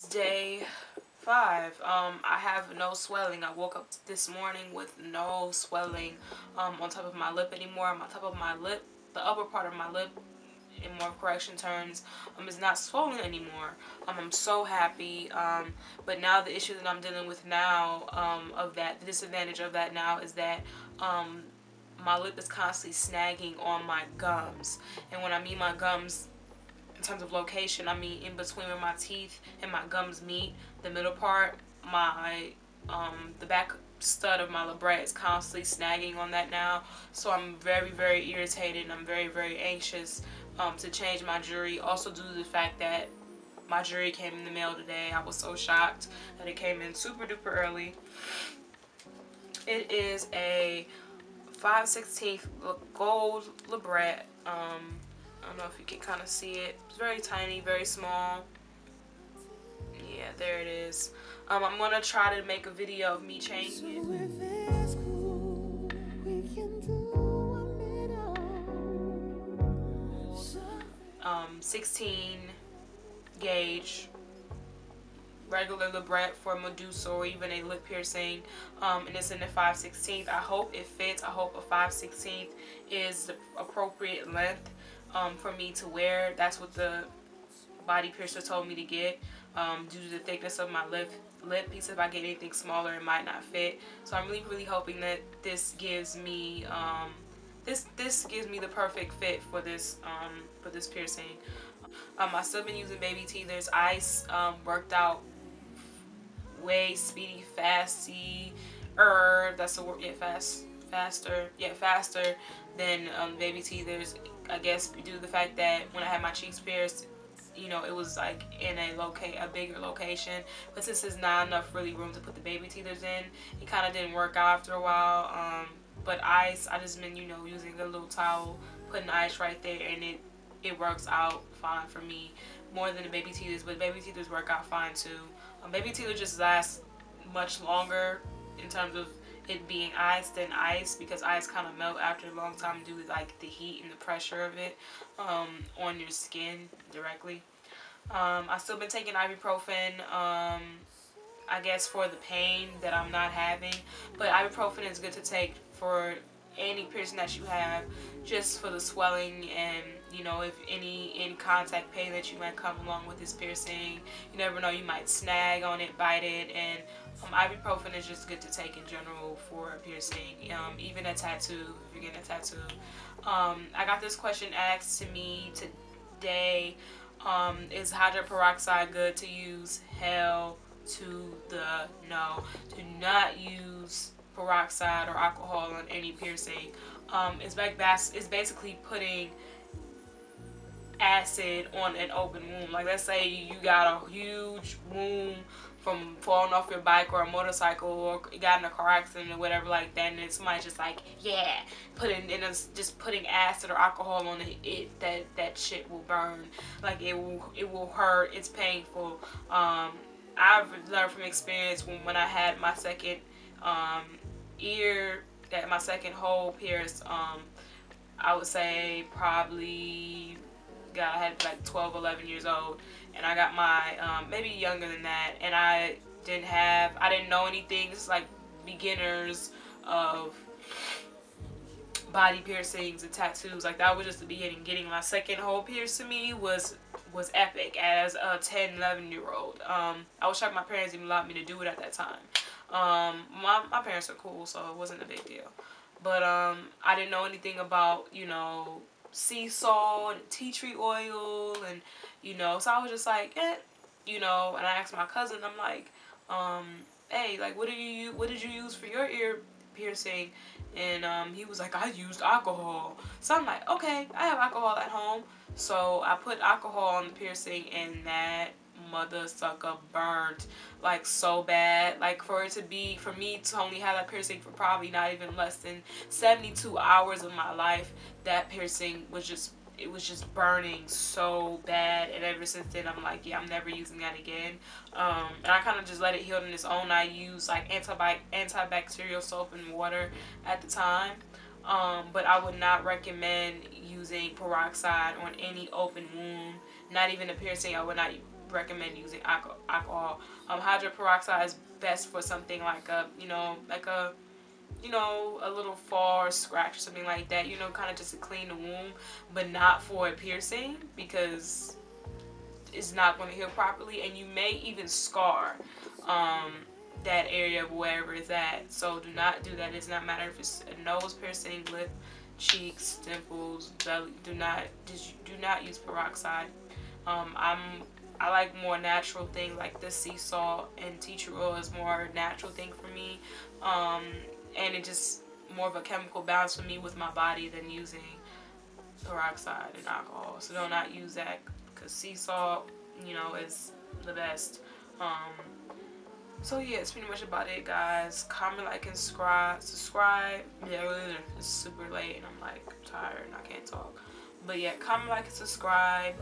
It's day 5. I have no swelling. I woke up this morning with no swelling on top of my lip anymore. On top of my lip, the upper part of my lip, in more correction terms, is not swollen anymore. I'm so happy. But now the issue that I'm dealing with now, the disadvantage of that now is that my lip is constantly snagging on my gums. And when I mean my gums, in terms of location, I mean in between where my teeth and my gums meet, the middle part, the back stud of my labret is constantly snagging on that now. So I'm very, very irritated, and I'm very, very anxious to change my jewelry. Also due to the fact that my jewelry came in the mail today. I was so shocked that it came in super duper early. It is a 5/16 gold labret. I don't know if you can kind of see it. It's very tiny, very small. Yeah, there it is. I'm gonna try to make a video of me changing it. 16 gauge regular labret for Medusa or even a lip piercing, and it's in the 5/16. I hope it fits. I hope a 5/16 is the appropriate length for me to wear. That's what the body piercer told me to get, due to the thickness of my lip piece. If I get anything smaller, it might not fit. So I'm really hoping that this gives me this gives me the perfect fit for this piercing. I've still been using baby teethers. Ice worked out way speedy, fasty, that's the word. Yeah, faster than baby teethers. I guess due to the fact that when I had my cheeks pierced, you know, it was like in a bigger location, but since there's not enough really room to put the baby teethers in, it kind of didn't work out after a while. But ice, I just been, you know, using a little towel, putting ice right there, and it works out fine for me, more than the baby teethers. But baby teethers work out fine too. Baby teethers just last much longer in terms of it being ice than ice, because ice kind of melt after a long time due to like the heat and the pressure of it on your skin directly. I've still been taking ibuprofen, I guess for the pain that I'm not having, but ibuprofen is good to take for any piercing that you have, just for the swelling and, you know, if any in contact pain that you might come along with this piercing. You never know, you might snag on it, bite it, and ibuprofen is just good to take in general for a piercing, even a tattoo, if you're getting a tattoo. I got this question asked to me today, is hydroperoxide good to use? Hell to the no. Do not use peroxide or alcohol on any piercing. It's basically putting acid on an open wound. Like, let's say you got a huge wound from falling off your bike or a motorcycle, or you got in a car accident or whatever like that, and then somebody's just like, yeah, just putting acid or alcohol on it, that shit will burn. Like, it will hurt. It's painful. I've learned from experience when I had my second my second hole pierced. I would say probably, God, I had like 12, 11 years old, and I got my maybe younger than that, and I didn't know anything. It's like beginners of body piercings and tattoos. Like, that was just the beginning. Getting my second hole pierced to me was epic as a 10, 11-year-old. I was shocked my parents even allowed me to do it at that time. My parents are cool, so it wasn't a big deal. But I didn't know anything about, you know, sea salt and tea tree oil, and, you know, so I was just like, you know. And I asked my cousin, I'm like, hey, like, what did you use for your ear piercing? And he was like, I used alcohol. So I'm like, okay, I have alcohol at home. So I put alcohol on the piercing, and that mother sucker burnt like so bad. Like, for me to only have that piercing for probably not even less than 72 hours of my life, that piercing was just burning so bad. And ever since then, I'm like, yeah, I'm never using that again. And I kind of just let it heal on its own. I use like antibacterial soap and water at the time. But I would not recommend using peroxide on any open wound, not even a piercing. I would not recommend using alcohol. Hydrogen peroxide is best for something like a, a little fall or scratch or something like that, kind of just to clean the wound, but not for a piercing, because it's not going to heal properly, and you may even scar that area of wherever it's at. So do not do that. It's not matter if it's a nose piercing, lip, cheeks, dimples, belly. Do not use peroxide. I like more natural things like the sea salt, and tea tree oil is more natural thing for me. And it just more of a chemical balance for me with my body than using peroxide and alcohol. So do not use that, because sea salt, is the best. So yeah, it's pretty much about it, guys. Comment, like, and subscribe. Yeah, it's super late and I'm like tired and I can't talk. But yeah, comment, like, and subscribe.